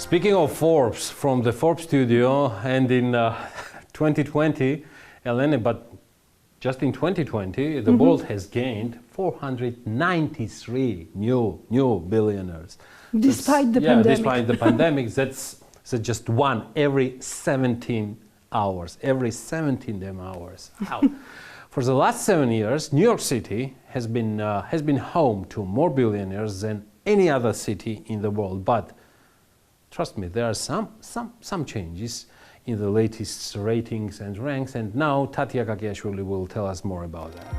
Speaking of Forbes, from the Forbes studio, and in 2020, Elena, but just in 2020, the world has gained 493 new billionaires. Despite the pandemic. Despite the pandemic, that's just one every 17 hours. Every 17 damn hours. How? For the last 7 years, New York City has been home to more billionaires than any other city in the world. But trust me, there are some changes in the latest ratings and ranks, and now Tatia Gagiashvili will tell us more about that.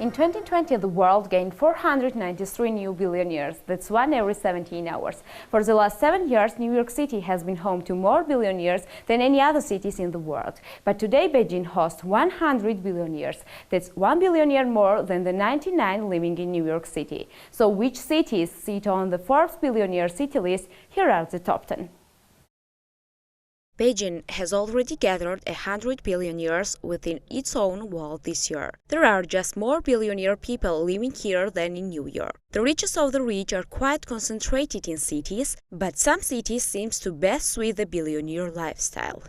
In 2020, the world gained 493 new billionaires. That's one every 17 hours. For the last 7 years, New York City has been home to more billionaires than any other cities in the world. But today, Beijing hosts 100 billionaires. That's 1 billionaire more than the 99 living in New York City. So which cities sit on the Forbes billionaire city list? Here are the top 10. Beijing has already gathered 100 billionaires within its own wall this year. There are just more billionaire people living here than in New York. The richest of the rich are quite concentrated in cities, but some cities seem to best suit the billionaire lifestyle.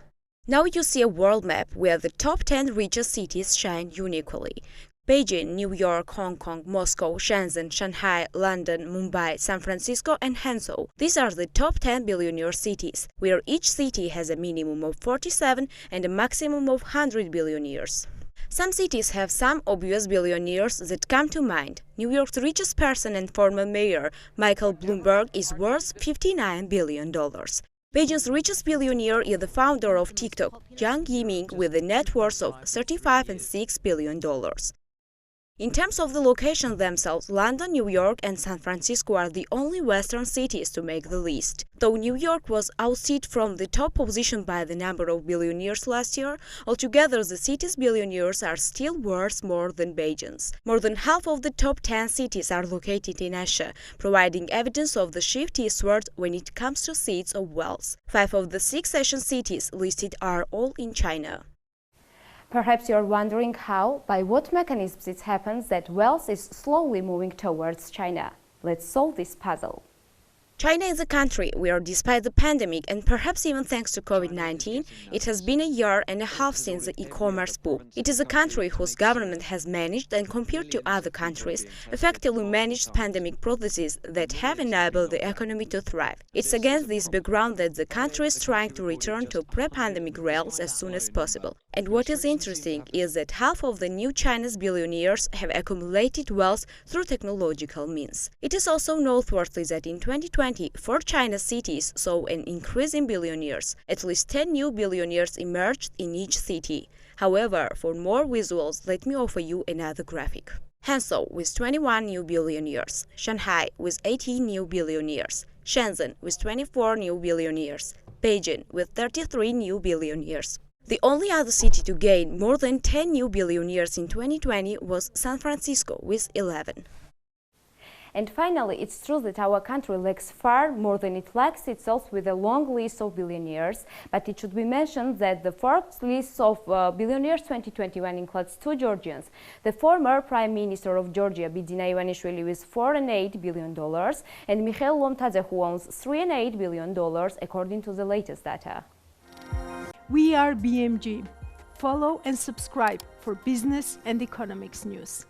Now you see a world map where the top 10 richest cities shine uniquely. Beijing, New York, Hong Kong, Moscow, Shenzhen, Shanghai, London, Mumbai, San Francisco and Hangzhou. These are the top 10 billionaire cities, where each city has a minimum of 47 and a maximum of 100 billionaires. Some cities have some obvious billionaires that come to mind. New York's richest person and former mayor, Michael Bloomberg, is worth $59 billion. Beijing's richest billionaire is the founder of TikTok, Jiang Yiming, with a net worth of $35 and $6 billion. In terms of the locations themselves, London, New York and San Francisco are the only Western cities to make the list. Though New York was ousted from the top position by the number of billionaires last year, altogether the city's billionaires are still worth more than Beijing's. More than half of the top 10 cities are located in Asia, providing evidence of the shift eastward when it comes to seats of wealth. 5 of the 6 Asian cities listed are all in China. Perhaps you're wondering how, by what mechanisms it happens that wealth is slowly moving towards China. Let's solve this puzzle. China is a country where, despite the pandemic and perhaps even thanks to COVID-19, it has been a year and a half since the e-commerce boom. It is a country whose government has managed, and compared to other countries, effectively managed pandemic processes that have enabled the economy to thrive. It's against this background that the country is trying to return to pre-pandemic rails as soon as possible. And what is interesting is that half of the new China's billionaires have accumulated wealth through technological means. It is also noteworthy that in 2020, 4 China's cities saw an increase in billionaires. At least 10 new billionaires emerged in each city. However, for more visuals, let me offer you another graphic. Hangzhou with 21 new billionaires, Shanghai with 18 new billionaires, Shenzhen with 24 new billionaires, Beijing with 33 new billionaires. The only other city to gain more than 10 new billionaires in 2020 was San Francisco with 11. And finally, it's true that our country lacks far more than it lacks itself with a long list of billionaires. But it should be mentioned that the Forbes list of billionaires 2021 includes 2 Georgians. The former Prime Minister of Georgia, Bidina Ivanishvili, with $4.8 billion, and Mikhail Lomtadze, who owns $3.8 billion, according to the latest data. We are BMG. Follow and subscribe for business and economics news.